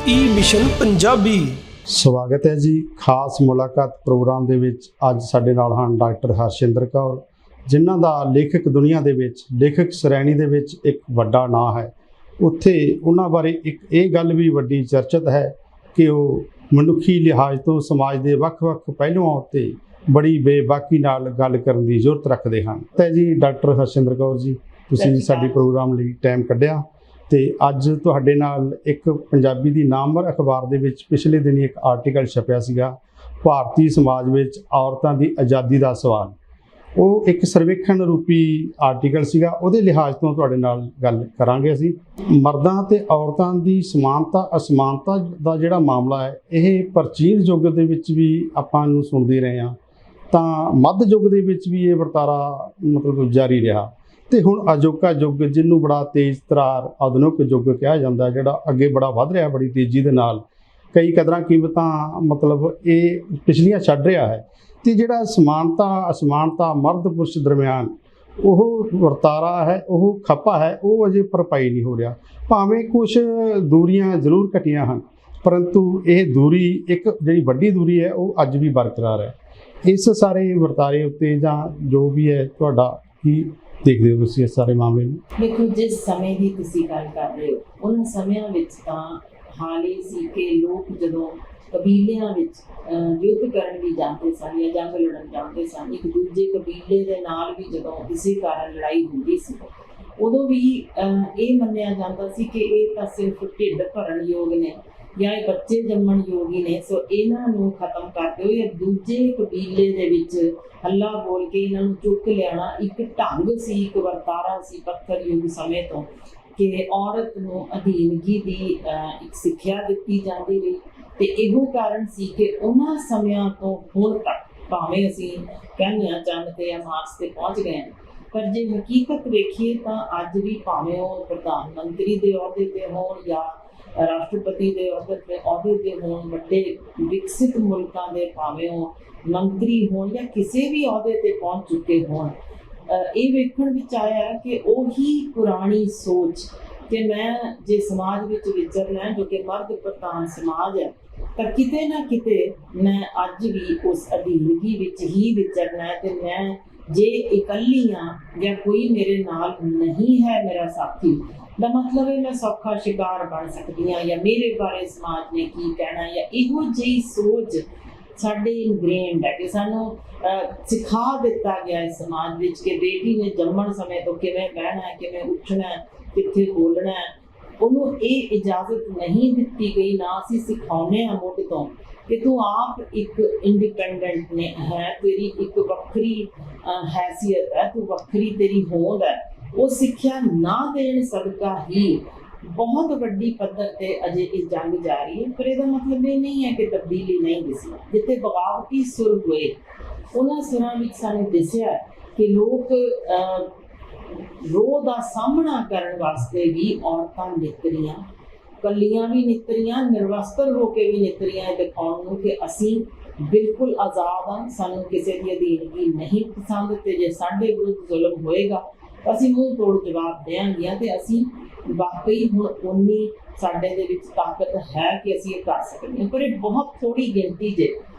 ई mission Punjabi. ਸਵਾਗਤ ਹੈ ਜੀ। ਖਾਸ ਮੁਲਾਕਾਤ ਪ੍ਰੋਗਰਾਮ ਦੇ ਵਿੱਚ ਅੱਜ ਸਾਡੇ ਨਾਲ ਹਨ ਡਾਕਟਰ ਹਰਸ਼ਿੰਦਰ ਕੌਰ, ਜਿਨ੍ਹਾਂ ਦਾ ਲੇਖਕ ਦੁਨੀਆ ਦੇ ਵਿੱਚ ਲੇਖਕ ਸ਼੍ਰੇਣੀ ਦੇ ਵਿੱਚ ਇੱਕ ਵੱਡਾ ਨਾਂ ਹੈ। ਉੱਥੇ ਉਹਨਾਂ ਬਾਰੇ ਇੱਕ ਇਹ ਗੱਲ ਵੀ ਵੱਡੀ ਚਰਚਿਤ ਹੈ ਕਿ ਉਹ ਮਨੁੱਖੀ ਲਿਹਾਜ਼ ਤੋਂ ਸਮਾਜ ਦੇ ਵੱਖ-ਵੱਖ ਪਹਿਲੂਆਂ ਉੱਤੇ ਬੜੀ ਬੇਬਾਕੀ ਨਾਲ ਗੱਲ ਕਰਨ ਦੀ ਜ਼ਰੂਰਤ ਰੱਖਦੇ ਹਨ। ਤੇ ਜੀ ਡਾਕਟਰ ਹਰਸ਼ਿੰਦਰ ਕੌਰ ਜੀ, ਤੁਸੀਂ ਸਾਡੇ ਪ੍ਰੋਗਰਾਮ ਲਈ ਟਾਈਮ ਕੱਢਿਆ ਤੇ ਅੱਜ ਤੁਹਾਡੇ ਨਾਲ ਇੱਕ ਪੰਜਾਬੀ ਦੀ ਨਾਮਵਰ ਅਖਬਾਰ ਦੇ ਵਿੱਚ ਪਿਛਲੇ ਦਿਨੀ ਇੱਕ ਆਰਟੀਕਲ ਛਪਿਆ ਸੀਗਾ, ਭਾਰਤੀ ਸਮਾਜ ਵਿੱਚ ਔਰਤਾਂ ਦੀ ਆਜ਼ਾਦੀ ਦਾ ਸਵਾਲ। ਉਹ ਇੱਕ ਸਰਵੇਖਣ ਰੂਪੀ ਆਰਟੀਕਲ ਸੀਗਾ, ਉਹਦੇ ਲਿਹਾਜ਼ ਤੋਂ ਤੁਹਾਡੇ ਨਾਲ ਗੱਲ ਕਰਾਂਗੇ। ਅਸੀਂ ਮਰਦਾਂ ਤੇ ਔਰਤਾਂ ਦੀ ਸਮਾਨਤਾ ਅਸਮਾਨਤਾ ਦਾ ਜਿਹੜਾ ਮਾਮਲਾ ਹੈ, ਇਹ ਪ੍ਰਾਚੀਨ ਯੁੱਗ ਦੇ ਵਿੱਚ ਵੀ ਆਪਾਂ ਨੂੰ ਸੁਣਦੇ ਰਹੇ ਹਾਂ, ਤਾਂ ਮੱਧ ਯੁੱਗ ਦੇ ਵਿੱਚ ਵੀ ਇਹ ਵਰਤਾਰਾ ਮਤਲਬ ਜਾਰੀ ਰਿਹਾ ਤੇ ਹੁਣ ਅਜੋਕਾ ਯੁੱਗ, ਜਿਹਨੂੰ ਬੜਾ ਤੇਜ਼ ਤਰਾਰ ਆਧੁਨਿਕ ਯੁੱਗ ਕਿਹਾ ਜਾਂਦਾ, ਜਿਹੜਾ ਅੱਗੇ ਬੜਾ ਵੱਧ ਰਿਹਾ ਬੜੀ ਤੇਜ਼ੀ ਦੇ ਨਾਲ, ਕਈ ਕਦਰਾਂ ਕੀਮਤਾਂ ਮਤਲਬ ਇਹ ਪਿਛਲੀਆਂ ਛੱਡ ਰਿਹਾ ਹੈ। ਤੇ ਜਿਹੜਾ ਸਮਾਨਤਾ ਅਸਮਾਨਤਾ ਮਰਦ ਪੁਰਸ਼ ਦਰਮਿਆਨ ਉਹ ਵਰਤਾਰਾ ਹੈ, ਉਹ ਖੱਪਾ ਹੈ, ਉਹ ਅਜੇ ਭਰਪਾਈ ਨਹੀਂ ਹੋ ਰਿਹਾ। ਭਾਵੇਂ ਕੁਛ ਦੂਰੀਆਂ ਜ਼ਰੂਰ ਘਟੀਆਂ ਹਨ, ਪਰੰਤੂ ਇਹ ਦੂਰੀ ਇੱਕ ਜਿਹੜੀ ਵੱਡੀ ਦੂਰੀ ਹੈ ਉਹ ਅੱਜ ਵੀ ਬਰਕਰਾਰ ਹੈ। ਇਸ ਸਾਰੇ ਵਰਤਾਰੇ ਉੱਤੇ ਜਾਂ ਜੋ ਵੀ ਹੈ, ਤੁਹਾਡਾ ਕੀ ਦੇਖਦੇ ਹੋ ਤੁਸੀਂ ਇਸ ਸਾਰੇ ਮਾਮਲੇ ਨੂੰ? ਦੇਖੋ, ਜਿਸ ਸਮੇਂ ਦੀ ਤੁਸੀਂ ਗੱਲ ਕਰ ਰਹੇ ਹੋ, ਉਹਨਾਂ ਸਮਿਆਂ ਵਿੱਚ ਤਾਂ ਹਾਲ ਹੀ ਸੀ ਕਿ ਲੋਕ ਜਦੋਂ ਕਬੀਲਿਆਂ ਵਿੱਚ ਯੁੱਧ ਕਰਨ ਵੀ ਜਾਂਦੇ ਸਨ ਜਾਂ ਜੰਗ ਲੜਨ ਜਾਂਦੇ ਸਨ, ਇੱਕ ਦੂਜੇ ਕਬੀਲੇ ਦੇ ਨਾਲ ਵੀ ਜਦੋਂ ਕਿਸੇ ਕਾਰਨ ਲੜਾਈ ਹੁੰਦੀ ਸੀ, ਉਦੋਂ ਵੀ ਇਹ ਮੰਨਿਆ ਜਾਂਦਾ ਸੀ ਕਿ ਇਹ ਤਾਂ ਸਿਰਫ ਢਿੱਡ ਭਰਨ ਯੋਗ ਨੇ ਜਾਂ ਇਹ ਬੱਚੇ ਜੰਮਣ ਯੋਗ ਹੀ ਨੇ, ਸੋ ਇਹਨਾਂ ਨੂੰ ਖਤਮ ਕਰ ਦਿਓ। ਜਾਂ ਦੂਜੇ ਕਬੀਲੇ ਦੇ ਵਿੱਚ ਹੱਲਾ ਬੋਲ ਕੇ ਇਹਨਾਂ ਨੂੰ ਚੁੱਕ ਲਿਆਉਣਾ ਇੱਕ ਢੰਗ ਸੀ, ਇੱਕ ਵਰਤਾਰਾ ਸੀ ਪੱਥਰ ਯੁੱਗ ਸਮੇਂ ਤੋਂ, ਕਿ ਔਰਤ ਨੂੰ ਅਧੀਨਗੀ ਦੀ ਇੱਕ ਸਿੱਖਿਆ ਦਿੱਤੀ ਜਾਂਦੀ ਰਹੀ। ਤੇ ਇਹੋ ਕਾਰਨ ਸੀ ਕਿ ਉਹਨਾਂ ਸਮਿਆਂ ਤੋਂ ਹੁਣ ਤੱਕ, ਭਾਵੇਂ ਅਸੀਂ ਕਹਿੰਦੇ ਹਾਂ ਚੰਦ ਤੇ ਜਾਂ ਮਾਰਸ ਤੇ ਪਹੁੰਚ ਗਏ ਹਾਂ, ਪਰ ਜੇ ਹਕੀਕਤ ਵੇਖੀਏ ਤਾਂ ਅੱਜ ਵੀ ਭਾਵੇਂ ਉਹ ਪ੍ਰਧਾਨ ਮੰਤਰੀ ਦੇ ਅਹੁਦੇ ਤੇ ਹੋਣ ਜਾਂ ਰਾਸ਼ਟਰਪਤੀ ਦੇ ਅਹੁਦੇ ਤੇ ਹੋਣ, ਵੱਡੇ ਵਿਕਸਿਤ ਮੁਲਕਾਂ ਦੇ ਭਾਵੇਂ ਉਹ ਮੰਤਰੀ ਹੋਣ ਜਾਂ ਕਿਸੇ ਵੀ ਅਹੁਦੇ ਤੇ ਪਹੁੰਚ ਚੁੱਕੇ ਹੋਣ, ਇਹ ਵੇਖਣ ਵਿੱਚ ਆਇਆ ਕਿ ਉਹੀ ਪੁਰਾਣੀ ਸੋਚ ਕਿ ਮੈਂ ਜੇ ਸਮਾਜ ਵਿੱਚ ਵਿਚਰਨਾ ਜੋ ਕਿ ਮਰਦ ਪ੍ਰਧਾਨ ਸਮਾਜ ਹੈ, ਤਾਂ ਕਿਤੇ ਨਾ ਕਿਤੇ ਮੈਂ ਅੱਜ ਵੀ ਉਸ ਅਧੀਨਗੀ ਵਿੱਚ ਹੀ ਵਿਚਰਨਾ ਹੈ। ਤੇ ਮੈਂ ਜੇ ਇਕੱਲੀ ਹਾਂ ਜਾਂ ਕੋਈ ਮੇਰੇ ਨਾਲ ਨਹੀਂ ਹੈ ਮੇਰਾ ਸਾਥੀ, ਦਾ ਮਤਲਬ ਹੈ ਮੈਂ ਸੌਖਾ ਸ਼ਿਕਾਰ ਬਣ ਸਕਦੀ ਹਾਂ ਜਾਂ ਮੇਰੇ ਬਾਰੇ ਸਮਾਜ ਨੇ ਕੀ ਕਹਿਣਾ, ਜਾਂ ਇਹੋ ਜਿਹੀ ਸੋਚ ਸਾਡੇ ਇਨਗ੍ਰੇਨਡ ਹੈ ਕਿ ਸਾਨੂੰ ਸਿਖਾ ਦਿੱਤਾ ਗਿਆ ਇਸ ਸਮਾਜ ਵਿੱਚ ਕਿ ਬੇਟੀ ਨੇ ਜੰਮਣ ਸਮੇਂ ਤੋਂ ਕਿਵੇਂ ਬਹਿਣਾ ਹੈ, ਕਿਵੇਂ ਉੱਠਣਾ ਹੈ, ਕਿੱਥੇ ਬੋਲਣਾ ਹੈ, ਉਹਨੂੰ ਇਹ ਇਜਾਜ਼ਤ ਨਹੀਂ ਦਿੱਤੀ ਗਈ। ਨਾ ਅਸੀਂ ਸਿਖਾਉਂਦੇ ਹਾਂ ਮੁੱਢ ਤੋਂ ਕਿ ਤੂੰ ਆਪ ਇੱਕ ਇੰਡੀਪੈਂਡੈਂਟ ਨੇ ਹੈ, ਤੇਰੀ ਇੱਕ ਵੱਖਰੀ ਹੈਸੀਅਤ ਹੈ, ਤੂੰ ਵੱਖਰੀ ਤੇਰੀ ਹੋਂਦ ਹੈ। ਉਹ ਸਿੱਖਿਆ ਨਾ ਦੇਣ ਸਦਕਾ ਹੀ ਬਹੁਤ ਵੱਡੀ ਪੱਧਰ ਤੇ ਅਜੇ ਇਹ ਜੰਗ ਜਾਰੀ ਹੈ। ਪਰ ਇਹਦਾ ਮਤਲਬ ਇਹ ਨਹੀਂ ਹੈ ਕਿ ਤਬਦੀਲੀ ਨਹੀਂ ਦਿਸੀ। ਜਿੱਥੇ ਬਗਾਵਤੀ ਸੁਰ ਹੋਏ, ਉਹਨਾਂ ਸੁਰਾਂ ਵਿੱਚ ਸਾਨੂੰ ਦਿਸਿਆ ਕਿ ਲੋਕ ਰੋਹ ਦਾ ਸਾਹਮਣਾ ਕਰਨ ਵਾਸਤੇ ਵੀ ਔਰਤਾਂ ਨਿਤਰੀਆਂ, ਕੱਲੀਆਂ ਵੀ ਨਿਤਰੀਆਂ, ਨਿਰਵਸਤਰ ਹੋ ਕੇ ਵੀ ਨਿਤਰੀਆਂ, ਦਿਖਾਉਣ ਨੂੰ ਕਿ ਅਸੀਂ ਬਿਲਕੁਲ ਆਜ਼ਾਦ ਹਾਂ, ਸਾਨੂੰ ਕਿਸੇ ਦੀ ਅਧੀਨਗੀ ਨਹੀਂ ਪਸੰਦ, ਤੇ ਜੇ ਸਾਡੇ ਵਿਰੁੱਧ ਜ਼ੁਲਮ ਹੋਏਗਾ ਅਸੀਂ ਮੂੰਹ ਤੋੜ ਜਵਾਬ ਦੇਵਾਂਗੇ। ਤੇ ਅਸੀਂ ਵਾਕਈ ਹੁਣ ਉਨੀ ਸਾਡੇ ਦੇ ਵਿੱਚ ਤਾਕਤ ਹੈ ਕਿ ਅਸੀਂ ਇਹ ਕਰ ਸਕਦੇ ਹਾਂ, ਪਰ ਇਹ ਬਹੁਤ ਥੋੜੀ ਗਿਣਤੀ ਜੇ,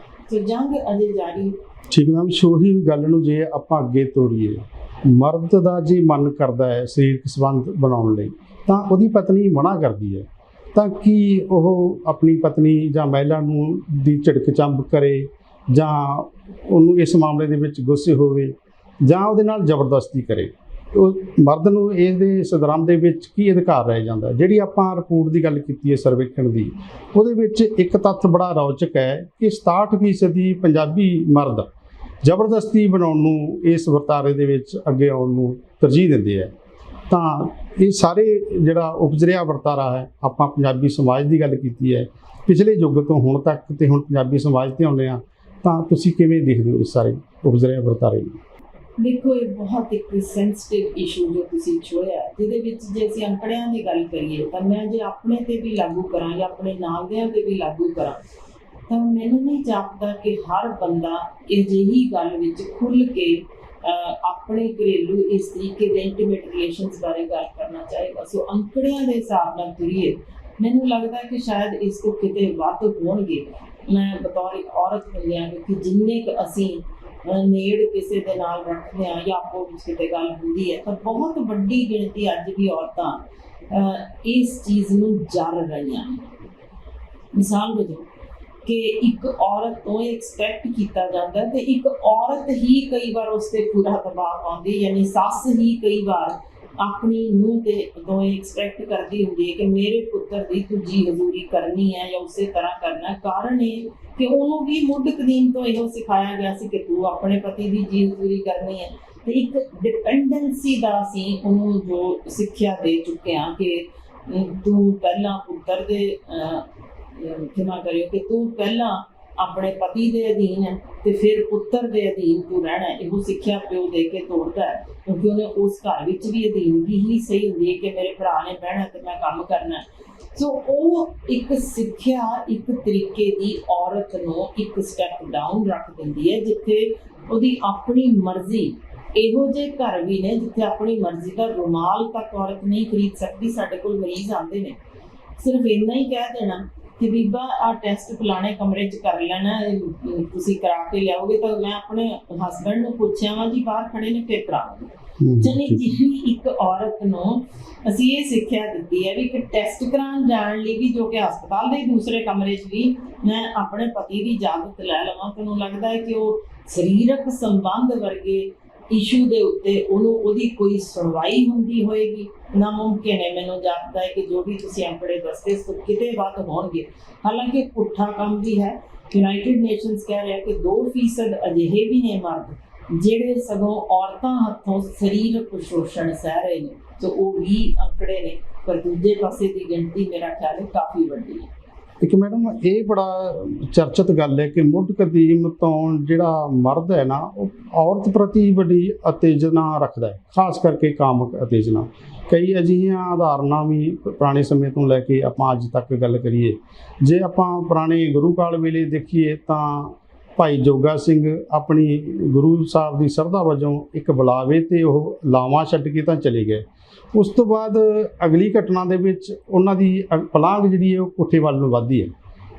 ਸੋ ਜੰਗ ਅਜੇ ਜਾਰੀ। ਠੀਕ ਮੈਮ, ਸੋਹੀ ਗੱਲ ਨੂੰ ਜੇ ਆਪਾਂ ਅੱਗੇ ਤੋਰੀਏ, ਮਰਦ ਦਾ ਜੇ ਮਨ ਕਰਦਾ ਹੈ ਸਰੀਰਕ ਸੰਬੰਧ ਬਣਾਉਣ ਲਈ, ਤਾਂ ਉਹਦੀ ਪਤਨੀ ਮਨਾ ਕਰਦੀ ਹੈ, ਤਾਂ ਕੀ ਉਹ ਆਪਣੀ ਪਤਨੀ ਜਾਂ ਮਹਿਲਾ ਨੂੰ ਦੀ ਝਿੜਕ ਚੰਬ ਕਰੇ ਜਾਂ ਉਹਨੂੰ ਇਸ ਮਾਮਲੇ ਦੇ ਵਿੱਚ ਗੁੱਸੇ ਹੋਵੇ ਜਾਂ ਉਹਦੇ ਨਾਲ ਜ਼ਬਰਦਸਤੀ ਕਰੇ? ਉਹ ਮਰਦ ਨੂੰ ਇਹਦੇ ਸੰਦਰਭ ਦੇ ਵਿੱਚ ਕੀ ਅਧਿਕਾਰ ਰਹਿ ਜਾਂਦਾ? ਜਿਹੜੀ ਆਪਾਂ ਰਿਪੋਰਟ ਦੀ ਗੱਲ ਕੀਤੀ ਹੈ ਸਰਵੇਖਣ ਦੀ, ਉਹਦੇ ਵਿੱਚ ਇੱਕ ਤੱਥ ਬੜਾ ਰੌਚਕ ਹੈ ਕਿ 67% ਪੰਜਾਬੀ ਮਰਦ ਜ਼ਬਰਦਸਤੀ ਬਣਾਉਣ ਨੂੰ, ਇਸ ਵਰਤਾਰੇ ਦੇ ਵਿੱਚ ਅੱਗੇ ਆਉਣ ਨੂੰ ਤਰਜੀਹ ਦਿੰਦੇ ਹੈ। ਤਾਂ ਇਹ ਸਾਰੇ ਜਿਹੜਾ ਉਪਜਰਿਆ ਵਰਤਾਰਾ ਹੈ, ਆਪਾਂ ਪੰਜਾਬੀ ਸਮਾਜ ਦੀ ਗੱਲ ਕੀਤੀ ਹੈ ਪਿਛਲੇ ਯੁੱਗ ਤੋਂ ਹੁਣ ਤੱਕ, ਤੇ ਹੁਣ ਪੰਜਾਬੀ ਸਮਾਜ 'ਤੇ ਆਉਂਦੇ ਹਾਂ, ਤਾਂ ਤੁਸੀਂ ਕਿਵੇਂ ਦੇਖਦੇ ਹੋ ਇਸ ਸਾਰੇ ਉਪਜਰਿਆ ਵਰਤਾਰੇ ਨੂੰ? ਦੇਖੋ, ਇਹ ਬਹੁਤ ਇੱਕ ਸੈਂਸਿਟਿਵ ਇਸ਼ੂ ਜੋ ਤੁਸੀਂ ਛੋੜਿਆ, ਜਿਹਦੇ ਵਿੱਚ ਜੇ ਅਸੀਂ ਅੰਕੜਿਆਂ ਦੀ ਗੱਲ ਕਰੀਏ ਤਾਂ ਮੈਂ ਜੇ ਆਪਣੇ ਤੇ ਵੀ ਲਾਗੂ ਕਰਾਂ ਜਾਂ ਆਪਣੇ ਨਾਲਦਿਆਂ ਤੇ ਵੀ ਲਾਗੂ ਕਰਾਂ, ਤਾਂ ਮੈਨੂੰ ਨਹੀਂ ਜਾਪਦਾ ਕਿ ਹਰ ਬੰਦਾ ਅਜਿਹੀ ਗੱਲ ਵਿੱਚ ਖੁੱਲ੍ਹ ਕੇ ਆਪਣੇ ਘਰੇਲੂ ਇਸ ਤਰੀਕੇ ਦੇ ਇੰਟੀਮੇਟ ਰਿਲੇਸ਼ਨਸ ਬਾਰੇ ਗੱਲ ਕਰਨਾ ਚਾਹੇਗਾ। ਸੋ ਅੰਕੜਿਆਂ ਦੇ ਹਿਸਾਬ ਨਾਲ ਤੁਰੀਏ ਮੈਨੂੰ ਲੱਗਦਾ ਕਿ ਸ਼ਾਇਦ ਇਸ ਤੋਂ ਕਿਤੇ ਵੱਧ ਹੋਣਗੇ। ਮੈਂ ਬਤੌਰ ਇੱਕ ਔਰਤ ਹੁੰਦਿਆਂ, ਕਿਉਂਕਿ ਜਿੰਨੇ ਕੁ ਅਸੀਂ ਨੇੜ ਕਿਸੇ ਦੇ ਨਾਲ ਰੱਖਦੇ ਹਾਂ ਜਾਂ ਆਪੋ ਵਿੱਚ ਕਿਤੇ ਗੱਲ ਹੁੰਦੀ ਹੈ, ਤਾਂ ਬਹੁਤ ਵੱਡੀ ਗਿਣਤੀ ਅੱਜ ਵੀ ਔਰਤਾਂ ਇਸ ਚੀਜ਼ ਨੂੰ ਜਰ ਰਹੀਆਂ ਨੇ। ਮਿਸਾਲ ਵਜੋਂ ਕਿ ਇੱਕ ਔਰਤ ਤੋਂ ਐਕਸਪੈਕਟ ਕੀਤਾ ਜਾਂਦਾ ਤੇ ਇੱਕ ਔਰਤ ਹੀ ਕਈ ਵਾਰ ਉਸ ਤੇ ਪੂਰਾ ਦਬਾਅ ਪਾਉਂਦੀ, ਯਾਨੀ ਸੱਸ ਹੀ ਕਈ ਵਾਰ ਆਪਣੀ ਨੂੰਹ ਤੇ ਤੋਂ ਐਕਸਪੈਕਟ ਕਰਦੀ ਹੁੰਦੀ ਹੈ ਕਿ ਮੇਰੇ ਪੁੱਤਰ ਦੀ ਤੂੰ ਜੀ ਹਜ਼ੂਰੀ ਕਰਨੀ ਹੈ ਜਾਂ ਉਸੇ ਤਰ੍ਹਾਂ ਕਰਨਾ। ਕਾਰਨ ਇਹ ਕਿ ਉਹਨੂੰ ਵੀ ਮੁੱਢ ਕਦੀਮ ਤੋਂ ਇਹੋ ਸਿਖਾਇਆ ਗਿਆ ਸੀ ਕਿ ਤੂੰ ਆਪਣੇ ਪਤੀ ਦੀ ਜੀ ਹਜ਼ੂਰੀ ਕਰਨੀ ਹੈ, ਤੇ ਇੱਕ ਡਿਪੈਂਡੈਂਸੀ ਦਾ ਅਸੀਂ ਉਹਨੂੰ ਜੋ ਸਿੱਖਿਆ ਦੇ ਚੁੱਕੇ ਹਾਂ ਕਿ ਤੂੰ ਪਹਿਲਾਂ ਪੁੱਤਰ ਦੇ ਖਿਮਾ ਕਰਿਓ ਕਿ ਤੂੰ ਪਹਿਲਾਂ ਆਪਣੇ ਪਤੀ ਦੇ ਅਧੀਨ ਹੈ ਤੇ ਫਿਰ ਪੁੱਤਰ ਦੇ ਅਧੀਨ ਤੂੰ ਰਹਿਣਾ। ਇਹੋ ਸਿੱਖਿਆ ਪਿਓ ਦੇ ਕੇ ਤੋੜਦਾ ਹੈ, ਕਿਉਂਕਿ ਉਹਨੇ ਉਸ ਘਰ ਵਿੱਚ ਵੀ ਅਧੀਨਗੀ ਹੀ ਸਹੀ ਹੁੰਦੀ ਹੈ ਕਿ ਮੇਰੇ ਭਰਾ ਨੇ ਬਹਿਣਾ ਤੇ ਮੈਂ ਕੰਮ ਕਰਨਾ। ਸੋ ਉਹ ਇੱਕ ਸਿੱਖਿਆ ਇੱਕ ਤਰੀਕੇ ਦੀ ਔਰਤ ਨੂੰ ਇੱਕ ਸਟੈਪ ਡਾਊਨ ਰੱਖ ਦਿੰਦੀ ਹੈ, ਜਿੱਥੇ ਉਹਦੀ ਆਪਣੀ ਮਰਜ਼ੀ। ਇਹੋ ਜਿਹੇ ਘਰ ਵੀ ਨੇ ਜਿੱਥੇ ਆਪਣੀ ਮਰਜ਼ੀ ਦਾ ਰੁਮਾਲ ਤੱਕ ਔਰਤ ਨਹੀਂ ਖਰੀਦ ਸਕਦੀ। ਸਾਡੇ ਕੋਲ ਮਰੀਜ਼ ਆਉਂਦੇ ਨੇ, ਸਿਰਫ ਇੰਨਾ ਹੀ ਕਹਿ ਦੇਣਾ ਕਿ ਬੀਬਾ ਆਹ ਟੈਸਟ ਫਲਾਣੇ ਕਮਰੇ 'ਚ ਕਰ ਲੈਣਾ, ਤੁਸੀਂ ਕਰਾ ਕੇ ਲਿਆਓਗੇ। ਤਾਂ ਮੈਂ ਆਪਣੇ ਹਸਬੈਂਡ ਨੂੰ ਪੁੱਛਿਆ ਵਾ ਜੀ, ਬਾਹਰ ਖੜੇ ਨੇ, ਫਿਰ ਕਰਾਵਾਂਗੇ। ਜਾਨੀ ਜਿਹੜੀ ਇੱਕ ਔਰਤ ਨੂੰ ਅਸੀਂ ਇਹ ਸਿੱਖਿਆ ਦਿੱਤੀ ਹੈ ਵੀ ਇੱਕ ਟੈਸਟ ਕਰਾਉਣ ਜਾਣ ਲਈ ਵੀ, ਜੋ ਕਿ ਹਸਪਤਾਲ ਦੇ ਦੂਸਰੇ ਕਮਰੇ 'ਚ ਵੀ ਮੈਂ ਆਪਣੇ ਪਤੀ ਦੀ ਇਜਾਜ਼ਤ ਲੈ ਲਵਾਂ, ਤੁਹਾਨੂੰ ਲੱਗਦਾ ਹੈ ਕਿ ਉਹ ਸਰੀਰਕ ਸੰਬੰਧ ਵਰਗੇ ਇਸ਼ੂ ਦੇ ਉੱਤੇ ਉਹਦੀ ਕੋਈ ਸੁਣਵਾਈ ਹੁੰਦੀ ਹੋਏਗੀ? ਨਾਮੁਮਕਿਨ ਹੈ। ਮੈਨੂੰ ਜਾਪਦਾ ਹੈ ਕਿ ਜੋ ਵੀ ਤੁਸੀਂ ਅੰਕੜੇ ਦੱਸਦੇ ਸੋ ਕਿਤੇ ਵੱਧ ਹੋਣਗੇ। ਹਾਲਾਂਕਿ ਪੁੱਠਾ ਕੰਮ ਵੀ ਹੈ। ਯੂਨਾਈਟਿਡ ਨੇਸ਼ਨਸ ਕਹਿ ਰਿਹਾ ਕਿ 2% ਅਜਿਹੇ ਵੀ ਨੇ ਮਰਦ ਜਿਹੜੇ ਸਗੋਂ ਔਰਤਾਂ ਹੱਥੋਂ ਸਰੀਰਕ ਸ਼ੋਸ਼ਣ ਸਹਿ ਰਹੇ ਨੇ। ਸੋ ਉਹ ਵੀ ਅੰਕੜੇ ਨੇ, ਪਰ ਦੂਜੇ ਪਾਸੇ ਦੀ ਗਿਣਤੀ ਮੇਰਾ ਖਿਆਲ ਹੈ ਕਾਫੀ ਵੱਡੀ ਹੈ। ਇੱਕ ਮੈਡਮ ਇਹ ਬੜਾ ਚਰਚਿਤ ਗੱਲ ਹੈ ਕਿ ਮੁੱਢ ਕਦੀਮ ਤੋਂ ਜਿਹੜਾ ਮਰਦ ਹੈ ਨਾ, ਉਹ ਔਰਤ ਪ੍ਰਤੀ ਬੜੀ ਉਤੇਜਨਾ ਰੱਖਦਾ ਹੈ, ਖਾਸ ਕਰਕੇ ਕਾਮਕ ਉਤੇਜਨਾ। ਕਈ ਅਜਿਹੀਆਂ ਉਦਾਹਰਨਾਂ ਵੀ ਪੁਰਾਣੇ ਸਮੇਂ ਤੋਂ ਲੈ ਕੇ ਆਪਾਂ ਅੱਜ ਤੱਕ ਗੱਲ ਕਰੀਏ। ਜੇ ਆਪਾਂ ਪੁਰਾਣੇ ਗੁਰੂ ਕਾਲ ਵੇਲੇ ਦੇਖੀਏ ਤਾਂ ਭਾਈ ਜੋਗਾ ਸਿੰਘ ਆਪਣੀ ਗੁਰੂ ਸਾਹਿਬ ਦੀ ਸ਼ਰਧਾ ਵਜੋਂ ਇੱਕ ਬੁਲਾਵੇ ਤੇ ਉਹ ਲਾਵਾਂ ਛੱਡ ਕੇ ਤਾਂ ਚਲੇ ਗਏ। ਉਸ ਤੋਂ ਬਾਅਦ ਅਗਲੀ ਘਟਨਾ ਦੇ ਵਿੱਚ ਉਹਨਾਂ ਦੀ ਪਲਾਂਘ ਜਿਹੜੀ ਹੈ ਉਹ ਪੁੱਠੇ ਵੱਲ ਨੂੰ ਵੱਧਦੀ ਹੈ।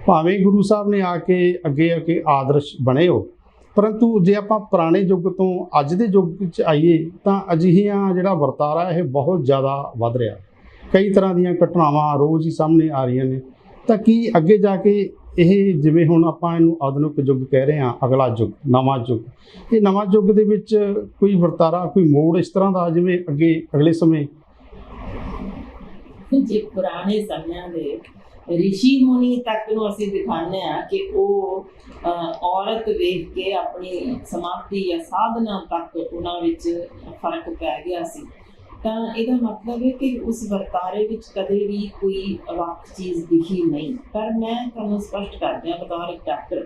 ਭਾਵੇਂ ਗੁਰੂ ਸਾਹਿਬ ਨੇ ਆ ਕੇ ਅੱਗੇ ਆਦਰਸ਼ ਬਣੇ ਹੋ, ਪਰੰਤੂ ਜੇ ਆਪਾਂ ਪੁਰਾਣੇ ਯੁੱਗ ਤੋਂ ਅੱਜ ਦੇ ਯੁੱਗ ਵਿੱਚ ਆਈਏ ਤਾਂ ਅਜਿਹੀਆਂ ਜਿਹੜਾ ਵਰਤਾਰਾ ਇਹ ਬਹੁਤ ਜ਼ਿਆਦਾ ਵੱਧ ਰਿਹਾ। ਕਈ ਤਰ੍ਹਾਂ ਦੀਆਂ ਘਟਨਾਵਾਂ ਰੋਜ਼ ਹੀ ਸਾਹਮਣੇ ਆ ਰਹੀਆਂ ਨੇ। ਤਾਂ ਕੀ ਅੱਗੇ ਜਾ ਕੇ ਇਹ, ਜਿਵੇਂ ਹੁਣ ਆਪਾਂ ਇਹਨੂੰ ਆਧੁਨਿਕ ਯੁੱਗ ਕਹਿ ਰਹੇ ਹਾਂ, ਅਗਲਾ ਯੁੱਗ, ਨਵਾਂ ਯੁੱਗ, ਇਹ ਨਵਾਂ ਯੁੱਗ ਦੇ ਵਿੱਚ ਕੋਈ ਵਰਤਾਰਾ, ਕੋਈ ਮੋੜ ਇਸ ਤਰ੍ਹਾਂ ਦਾ ਜਿਵੇਂ ਅਗਲੇ ਸਮੇਂ ਜੇ ਪੁਰਾਣੇ ਸਮਿਆਂ ਦੇ ਰਿਸ਼ੀ ਮੁਨੀ ਤੱਕ ਨੂੰ ਅਸੀਂ ਦਿਖਾਉਂਦੇ ਹਾਂ ਕਿ ਉਹ ਔਰਤ ਵੇਖ ਕੇ ਆਪਣੀ ਸਮਾਧੀ ਜਾਂ ਸਾਧਨਾ ਤੱਕ ਉਹਨਾਂ ਵਿੱਚ ਫਰਕ ਪੈ ਗਿਆ ਸੀ, ਤਾਂ ਇਹਦਾ ਮਤਲਬ ਹੈ ਕਿ ਉਸ ਵਰਤਾਰੇ ਵਿੱਚ ਕਦੇ ਵੀ ਕੋਈ ਵੱਖ ਚੀਜ਼ ਦਿਖੀ ਨਹੀਂ। ਪਰ ਮੈਂ ਤੁਹਾਨੂੰ ਸਪਸ਼ਟ ਕਰ ਦਿਆਂ ਬਤੌਰ ਇੱਕ ਡਾਕਟਰ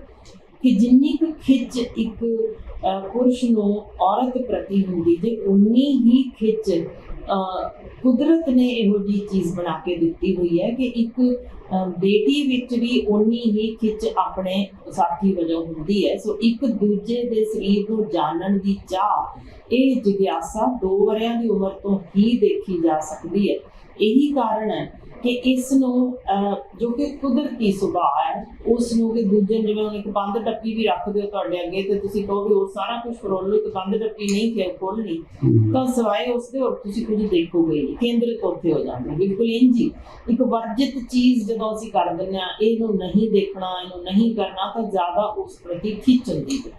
ਕਿ ਜਿੰਨੀ ਕੁ ਖਿੱਚ ਇੱਕ ਪੁਰਸ਼ ਨੂੰ ਔਰਤ ਪ੍ਰਤੀ ਹੁੰਦੀ, ਜੇ ਉਨੀ ਹੀ ਖਿੱਚ ਕੁਦਰਤ ਨੇ ਇਹੋ ਜਿਹੀ ਚੀਜ਼ ਬਣਾ ਕੇ ਦਿੱਤੀ ਹੋਈ ਹੈ ਕਿ ਇੱਕ ਬੇਟੀ ਵਿੱਚ ਵੀ ਉਨੀ ਹੀ ਖਿੱਚ ਆਪਣੇ ਸਾਥੀ ਵਜੋਂ ਹੁੰਦੀ ਹੈ। ਸੋ ਇੱਕ ਦੂਜੇ ਦੇ ਸਰੀਰ ਨੂੰ ਜਾਣਨ ਦੀ ਚਾਹ, ਇਹ ਜਿਗਿਆਸਾ 2 ਵਰ੍ਹਿਆਂ ਦੀ ਉਮਰ ਤੋਂ ਹੀ ਦੇਖੀ ਜਾ ਸਕਦੀ ਹੈ। ਇਹੀ ਕਾਰਨ ਹੈ ਕਿ ਇਸ ਨੂੰ ਜੋ ਕਿ ਕੁਦਰਤੀ ਸੁਭਾਅ ਹੈ, ਉਸ ਨੂੰ ਕਿ ਦੂਜੇ, ਜਿਵੇਂ ਹੁਣ ਇੱਕ ਬੰਦ ਟੱਪੀ ਵੀ ਰੱਖ ਦਿਓ ਤੁਹਾਡੇ ਅੱਗੇ ਤੇ ਤੁਸੀਂ ਕਹੋਗੇ ਉਹ ਸਾਰਾ ਕੁਝ ਫਰੋਲ ਲਓ, ਇੱਕ ਬੰਦ ਟੱਪੀ ਨਹੀਂ ਖੋਲ੍ਹਣੀ, ਤਾਂ ਸਿਵਾਏ ਉਸਦੇ ਹੋਰ ਤੁਸੀਂ ਕੁਝ ਦੇਖੋਗੇ ਨਹੀਂ, ਕੇਂਦਰਿਤ ਉੱਥੇ ਹੋ ਜਾਂਦੇ। ਬਿਲਕੁਲ ਇੰਝ ਹੀ ਇੱਕ ਵਰਜਿਤ ਚੀਜ਼ ਜਦੋਂ ਅਸੀਂ ਕਰ ਦਿੰਦੇ ਹਾਂ, ਇਹਨੂੰ ਨਹੀਂ ਦੇਖਣਾ, ਇਹਨੂੰ ਨਹੀਂ ਕਰਨਾ, ਤਾਂ ਜ਼ਿਆਦਾ ਉਸ ਪ੍ਰਤੀ ਖਿੱਚ ਹੁੰਦੀ ਹੈ।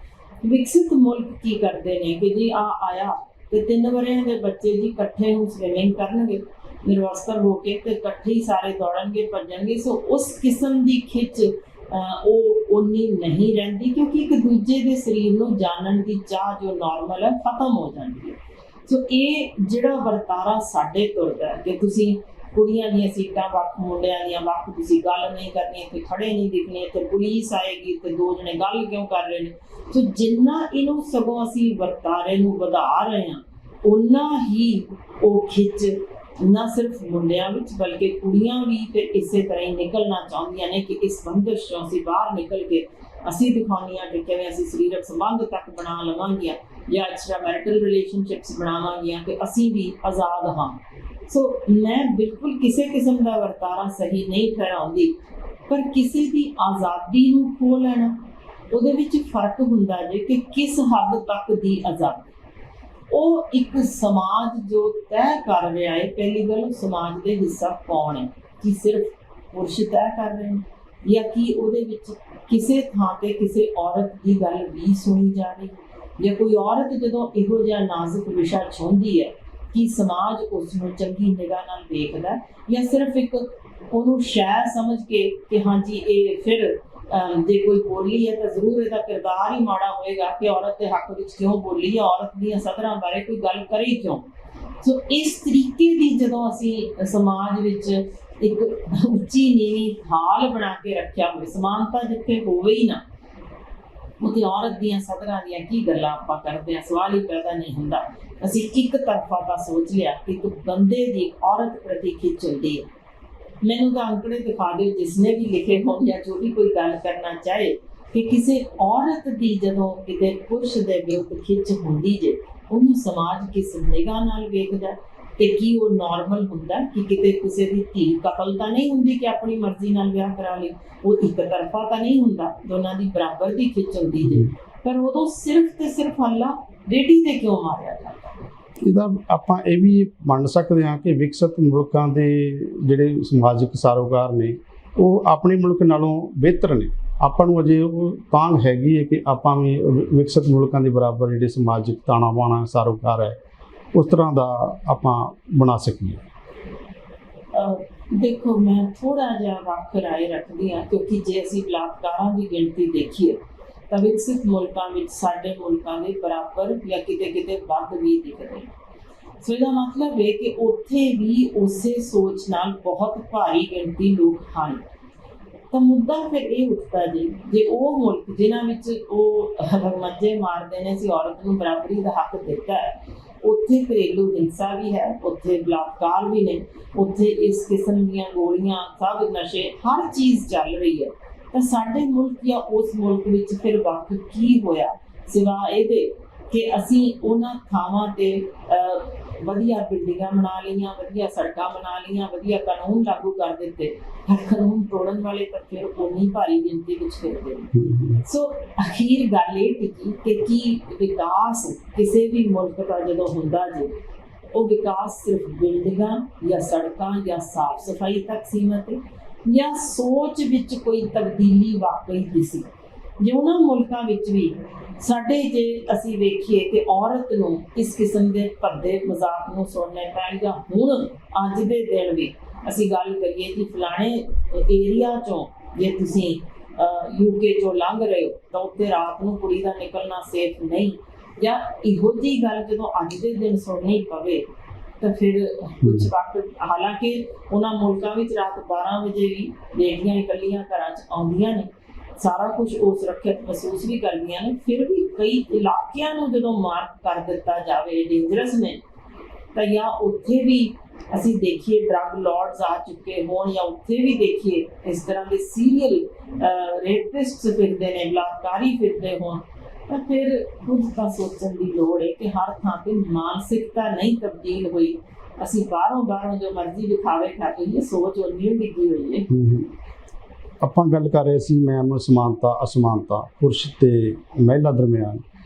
ਵਿਕਸਿਤ ਮੁਲਕ ਕੀ ਕਰਦੇ ਨੇ ਕਿ ਜੀ ਆਇਆ ਤੇ 3 ਵਰ੍ਹਿਆਂ ਦੇ ਬੱਚੇ ਜੀ ਇਕੱਠੇ ਨੂੰ ਸਵਿਮਿੰਗ ਕਰਨਗੇ, ਨਿਰਵਸਤਰ ਹੋ ਕੇ, ਤੇ ਇਕੱਠੇ ਹੀ ਸਾਰੇ ਦੌੜਨਗੇ, ਭੱਜਣਗੇ। ਸੋ ਉਸ ਕਿਸਮ ਦੀ ਖਿੱਚ ਉਹ ਉਨੀ ਨਹੀਂ ਰਹਿੰਦੀ, ਕਿਉਂਕਿ ਇੱਕ ਦੂਜੇ ਦੇ ਸਰੀਰ ਨੂੰ ਜਾਣਨ ਦੀ ਚਾਹ ਜੋ ਨਾਰਮਲ ਹੈ ਖਤਮ ਹੋ ਜਾਂਦੀ ਹੈ। ਸੋ ਇਹ ਜਿਹੜਾ ਵਰਤਾਰਾ ਸਾਡੇ ਤੁਰਦਾ ਹੈ ਕਿ ਤੁਸੀਂ ਕੁੜੀਆਂ ਦੀਆਂ ਸੀਟਾਂ ਵੱਖ, ਮੁੰਡਿਆਂ ਦੀਆਂ ਵੱਖ, ਤੁਸੀਂ ਗੱਲ ਨਹੀਂ ਕਰਨੀ, ਇੱਥੇ ਖੜੇ ਨਹੀਂ ਦਿਖਣੇ, ਇੱਥੇ ਪੁਲਿਸ ਆਏਗੀ ਤੇ 2 ਜਣੇ ਗੱਲ ਕਿਉਂ ਕਰ ਰਹੇ ਨੇ। ਸੋ ਜਿੰਨਾ ਇਹਨੂੰ ਸਗੋਂ ਅਸੀਂ ਵਰਤਾਰੇ ਨੂੰ ਵਧਾ ਰਹੇ ਹਾਂ, ਓਨਾ ਹੀ ਉਹ ਖਿੱਚ ਨਾ ਸਿਰਫ ਮੁੰਡਿਆਂ ਵਿੱਚ ਬਲਕਿ ਕੁੜੀਆਂ ਵੀ ਫਿਰ ਇਸੇ ਤਰ੍ਹਾਂ ਹੀ ਨਿਕਲਣਾ ਚਾਹੁੰਦੀਆਂ ਨੇ ਕਿ ਇਸ ਬੰਦਸ਼ ਚੋਂ ਅਸੀਂ ਬਾਹਰ ਨਿਕਲ ਕੇ ਅਸੀਂ ਦਿਖਾਉਂਦੀਆਂ ਕਿ ਕਿਵੇਂ ਅਸੀਂ ਸਰੀਰਕ ਸੰਬੰਧ ਤੱਕ ਬਣਾ ਲਵਾਂਗੀਆਂ ਜਾਂ ਐਕਸਟਰਾ ਮੈਰਿਟਲ ਰਿਲੇਸ਼ਨਸ਼ਿਪਸ ਬਣਾਵਾਂਗੀਆਂ ਕਿ ਅਸੀਂ ਵੀ ਆਜ਼ਾਦ ਹਾਂ। ਸੋ ਮੈਂ ਬਿਲਕੁਲ ਕਿਸੇ ਕਿਸਮ ਦਾ ਵਰਤਾਰਾ ਸਹੀ ਨਹੀਂ ਠਹਿਰਾਉਂਦੀ, ਪਰ ਕਿਸੇ ਦੀ ਆਜ਼ਾਦੀ ਨੂੰ ਖੋਹ ਲੈਣਾ, ਉਹਦੇ ਵਿੱਚ ਫਰਕ ਹੁੰਦਾ ਜੇ ਕਿ ਕਿਸ ਹੱਦ ਤੱਕ ਦੀ ਆਜ਼ਾਦੀ। ਉਹ ਇੱਕ ਸਮਾਜ ਜੋ ਤੈਅ ਕਰ ਰਿਹਾ ਹੈ, ਪਹਿਲੀ ਗੱਲ ਸਮਾਜ ਦੇ ਹਿੱਸਾ ਕੌਣ ਹੈ, ਕਿ ਸਿਰਫ ਪੁਰਸ਼ ਤੈਅ ਕਰ ਰਹੇ ਨੇ ਜਾਂ ਕਿ ਉਹਦੇ ਵਿੱਚ ਕਿਸੇ ਥਾਂ ਤੇ ਕਿਸੇ ਔਰਤ ਦੀ ਗੱਲ ਵੀ ਸੁਣੀ ਜਾ ਰਹੀ, ਜਾਂ ਕੋਈ ਔਰਤ ਜਦੋਂ ਇਹੋ ਜਿਹਾ ਨਾਜ਼ੁਕ ਵਿਸ਼ਾ ਛੂਹਦੀ ਹੈ ਕਿ ਸਮਾਜ ਉਸ ਨੂੰ ਚੰਗੀ ਨਿਗਾਹ ਨਾਲ ਦੇਖਦਾ, ਜਾਂ ਸਿਰਫ ਇੱਕ ਉਹਨੂੰ ਸ਼ੈ ਸਮਝ ਕੇ ਕਿ ਹਾਂਜੀ ਇਹ ਫਿਰ ਜੇ ਕੋਈ ਬੋਲੀ ਹੈ ਤਾਂ ਜ਼ਰੂਰ ਇਹਦਾ ਕਿਰਦਾਰ ਹੀ ਮਾੜਾ ਹੋਏਗਾ ਕਿ ਔਰਤ ਦੇ ਹੱਕ ਵਿੱਚ ਕਿਉਂ ਬੋਲੀ, ਜਾਂ ਔਰਤ ਦੀਆਂ ਸਦਰਾਂ ਬਾਰੇ ਕੋਈ ਗੱਲ ਕਰੀ ਕਿਉਂ। ਸੋ ਇਸ ਤਰੀਕੇ ਦੀ ਜਦੋਂ ਅਸੀਂ ਸਮਾਜ ਵਿੱਚ ਇੱਕ ਉੱਚੀ ਨੀਵੀਂ ਹਾਲ ਬਣਾ ਕੇ ਰੱਖਿਆ ਹੋਵੇ, ਸਮਾਨਤਾ ਜਿੱਥੇ ਹੋਵੇ ਹੀ ਨਾ, ਉੱਥੇ ਔਰਤ ਦੀਆਂ ਸਦਰਾਂ ਦੀਆਂ ਕੀ ਗੱਲਾਂ ਆਪਾਂ ਕਰਦੇ ਹਾਂ, ਸਵਾਲ ਹੀ ਪੈਦਾ ਨਹੀਂ ਹੁੰਦਾ। ਅਸੀਂ ਇੱਕ ਤਰਫਾ ਤਾਂ ਸੋਚ ਲਿਆ ਕਿ ਇੱਕ ਬੰਦੇ ਦੀ ਔਰਤ ਪ੍ਰਤੀ ਖਿੱਚ ਹੁੰਦੀ ਹੈ। ਮੈਨੂੰ ਤਾਂ ਅੰਕੜੇ ਦਿਖਾ ਦਿਓ ਜਿਸਨੇ ਵੀ ਲਿਖੇ ਹੋਣ ਜਾਂ ਜੋ ਵੀ ਕੋਈ ਗੱਲ ਕਰਨਾ ਚਾਹੇ ਕਿ ਕਿਸੇ ਔਰਤ ਦੀ ਜਦੋਂ ਕਿਤੇ ਪੁਰਸ਼ ਦੇ ਵਿਰੁੱਧ ਖਿੱਚ ਹੁੰਦੀ ਜੇ, ਉਹਨੂੰ ਸਮਾਜ ਕਿਸ ਨਿਗਾਹ ਨਾਲ ਵੇਖਦਾ, ਤੇ ਕੀ ਉਹ ਨਾਰਮਲ ਹੁੰਦਾ ਕਿ ਕਿਤੇ ਕਿਸੇ ਦੀ ਧੀ ਕਤਲ ਤਾਂ ਨਹੀਂ ਹੁੰਦੀ ਕਿ ਆਪਣੀ ਮਰਜ਼ੀ ਨਾਲ ਵਿਆਹ ਕਰਾ ਲਈ, ਉਹ ਇੱਕ ਤਰਫਾ ਤਾਂ ਨਹੀਂ ਹੁੰਦਾ, ਦੋਨਾਂ ਦੀ ਬਰਾਬਰ ਦੀ ਖਿੱਚ ਹੁੰਦੀ ਜੇ। ਪਰ ਉਦੋਂ ਸਿਰਫ ਤੇ ਸਿਰਫ ਅੱਲਾ ਬੇਟੀ ਤੇ ਕਿਉਂ ਮਾਰਿਆ ਜਾਂਦਾ? ਇਹਦਾ ਆਪਾਂ ਇਹ ਵੀ ਮੰਨ ਸਕਦੇ ਹਾਂ ਕਿ ਵਿਕਸਿਤ ਮੁਲਕਾਂ ਦੇ ਜਿਹੜੇ ਸਮਾਜਿਕ ਸਰੋਕਾਰ ਨੇ ਉਹ ਆਪਣੇ ਮੁਲਕ ਨਾਲੋਂ ਬਿਹਤਰ ਨੇ। ਆਪਾਂ ਨੂੰ ਅਜੇ ਉਹ ਤਾਂਘ ਹੈਗੀ ਹੈ ਕਿ ਆਪਾਂ ਵੀ ਵਿਕਸਿਤ ਮੁਲਕਾਂ ਦੇ ਬਰਾਬਰ ਜਿਹੜੇ ਸਮਾਜਿਕ ਤਾਣਾ ਬਾਣਾ ਸਰੋਕਾਰ ਹੈ ਉਸ ਤਰ੍ਹਾਂ ਦਾ ਆਪਾਂ ਬਣਾ ਸਕੀਏ। ਦੇਖੋ, ਮੈਂ ਥੋੜ੍ਹਾ ਜਿਹਾ ਵੱਖ ਰਾਏ ਰੱਖਦੀ ਹਾਂ, ਕਿਉਂਕਿ ਜੇ ਅਸੀਂ ਬਲਾਤਕਾਰਾਂ ਦੀ ਗਿਣਤੀ ਦੇਖੀਏ ਤਾਂ ਵਿਕਸਿਤ ਮੁਲਕਾਂ ਵਿੱਚ ਸਾਡੇ ਮੁਲਕਾਂ ਦੇ ਬਰਾਬਰ ਜਾਂ ਕਿਤੇ ਕਿਤੇ ਵੱਧ ਵੀ ਦਿਖਦੇ। ਸੋ ਇਹਦਾ ਮਤਲਬ ਹੈ ਕਿ ਉੱਥੇ ਵੀ ਉਸੇ ਸੋਚ ਨਾਲ ਬਹੁਤ ਭਾਰੀ ਗਿਣਤੀ ਲੋਕ ਹਨ। ਤਾਂ ਮੁੱਦਾ ਫਿਰ ਇਹ ਉੱਠਦਾ ਜੀ, ਜੇ ਉਹ ਮੁਲਕ ਜਿਨ੍ਹਾਂ ਵਿੱਚ ਉਹ ਮੱਝੇ ਮਾਰਦੇ ਨੇ, ਅਸੀਂ ਔਰਤ ਨੂੰ ਬਰਾਬਰੀ ਦਾ ਹੱਕ ਦਿੱਤਾ ਹੈ, ਉੱਥੇ ਘਰੇਲੂ ਹਿੰਸਾ ਵੀ ਹੈ, ਉੱਥੇ ਬਲਾਤਕਾਰ ਵੀ ਨੇ, ਉੱਥੇ ਇਸ ਕਿਸਮ ਦੀਆਂ ਗੋਲੀਆਂ, ਸਭ ਨਸ਼ੇ, ਹਰ ਚੀਜ਼ ਚੱਲ ਰਹੀ ਹੈ, ਤਾਂ ਸਾਡੇ ਮੁਲਕ ਜਾਂ ਉਸ ਮੁਲਕ ਵਿੱਚ ਫਿਰ ਵੱਖ ਕੀ ਹੋਇਆ ਸਿਵਾ ਇਹਦੇ ਕਿ ਅਸੀਂ ਉਹਨਾਂ ਥਾਵਾਂ 'ਤੇ ਵਧੀਆ ਬਿਲਡਿੰਗਾਂ ਬਣਾ ਲਈਆਂ, ਵਧੀਆ ਸੜਕਾਂ ਬਣਾ ਲਈਆਂ, ਵਧੀਆ ਕਾਨੂੰਨ ਲਾਗੂ ਕਰ ਦਿੱਤੇ, ਪਰ ਕਾਨੂੰਨ ਤੋੜਨ ਵਾਲੇ ਤਾਂ ਫਿਰ ਉਨੀ ਭਾਰੀ ਗਿਣਤੀ ਵਿੱਚ ਫਿਰਦੇ ਨੇ। ਸੋ ਅਖੀਰ ਗੱਲ ਇਹ ਟਿਕੀ ਕਿ ਕੀ ਵਿਕਾਸ ਕਿਸੇ ਵੀ ਮੁਲਕ ਦਾ ਜਦੋਂ ਹੁੰਦਾ ਜੇ, ਉਹ ਵਿਕਾਸ ਸਿਰਫ ਬਿਲਡਿੰਗਾਂ ਜਾਂ ਸੜਕਾਂ ਜਾਂ ਸਾਫ਼ ਸਫਾਈ ਤੱਕ ਸੀਮਤ ਹੈ, ਜਾਂ ਸੋਚ ਵਿੱਚ ਕੋਈ ਤਬਦੀਲੀ ਵਾਕਈ ਦਿਸੀ। ਜੇ ਉਹਨਾਂ ਮੁਲਕਾਂ ਵਿੱਚ ਵੀ ਸਾਡੇ ਜੇ ਅਸੀਂ ਵੇਖੀਏ ਕਿ ਔਰਤ ਨੂੰ ਇਸ ਕਿਸਮ ਦੇ ਭੱਦੇ ਮਜ਼ਾਕ ਨੂੰ ਸੁਣਨੇ ਪੈਣ, ਜਾਂ ਹੁਣ ਅੱਜ ਦੇ ਦਿਨ ਵੀ ਅਸੀਂ ਗੱਲ ਕਰੀਏ ਕਿ ਫਲਾਣੇ ਏਰੀਆ 'ਚੋਂ ਜੇ ਤੁਸੀਂ UK 'ਚੋਂ ਲੰਘ ਰਹੇ ਹੋ ਤਾਂ ਉੱਥੇ ਰਾਤ ਨੂੰ ਕੁੜੀ ਦਾ ਨਿਕਲਣਾ ਸੇਫ ਨਹੀਂ, ਜਾਂ ਇਹੋ ਜਿਹੀ ਗੱਲ ਜਦੋਂ ਅੱਜ ਦੇ ਦਿਨ ਸੁਣਨੀ ਪਵੇ ਤਾਂ ਫਿਰ ਕੁਝ ਵਕਤ, ਹਾਲਾਂਕਿ ਉਹਨਾਂ ਮੁਲਕਾਂ ਵਿੱਚ ਰਾਤ 12 ਵਜੇ ਵੀ ਬੇਟੀਆਂ ਇਕੱਲੀਆਂ ਘਰਾਂ 'ਚ ਆਉਂਦੀਆਂ ਨੇ, ਸਾਰਾ ਕੁਝ ਉਹ ਸੁਰੱਖਿਅਤ ਮਹਿਸੂਸ ਵੀ ਕਰਦੀਆਂ ਨੇ, ਫਿਰ ਵੀ ਕਈ ਇਲਾਕਿਆਂ ਨੂੰ ਜਦੋਂ ਮਾਰਕ ਕਰ ਦਿੱਤਾ ਜਾਵੇ ਡੇਂਜਰਸ ਨੇ, ਤਾਂ ਜਾਂ ਉੱਥੇ ਵੀ ਅਸੀਂ ਦੇਖੀਏ ਡਰੱਗ ਲਾਰਡਸ ਆ ਚੁੱਕੇ ਹੋਣ, ਜਾਂ ਉੱਥੇ ਵੀ ਦੇਖੀਏ ਇਸ ਤਰ੍ਹਾਂ ਦੇ ਸੀਰੀਅਲ ਰੇਪਿਸਟਸ ਫਿਰਦੇ ਨੇ, ਬਲਾਤਕਾਰੀ ਫਿਰਦੇ ਹੋਣ, ਤਾਂ ਫਿਰ ਕੁਝ ਤਾਂ ਸੋਚਣ ਦੀ ਲੋੜ ਹੈ ਕਿ ਹਰ ਥਾਂ 'ਤੇ ਮਾਨਸਿਕਤਾ ਨਹੀਂ ਤਬਦੀਲ ਹੋਈ। ਅਸੀਂ ਬਾਹਰੋਂ ਜੋ ਮਰਜ਼ੀ ਵਿਖਾਵੇ ਕਰ ਲਈਏ, ਸੋਚ ਉਨੀ ਡਿੱਗੀ ਹੋਈ ਹੈ। ਆਪਾਂ ਗੱਲ ਕਰ ਰਹੇ ਸੀ ਮੈਮ ਸਮਾਨਤਾ ਅਸਮਾਨਤਾ ਪੁਰਸ਼ ਤੇ ਮਹਿਲਾ ਦਰਮਿਆਨ,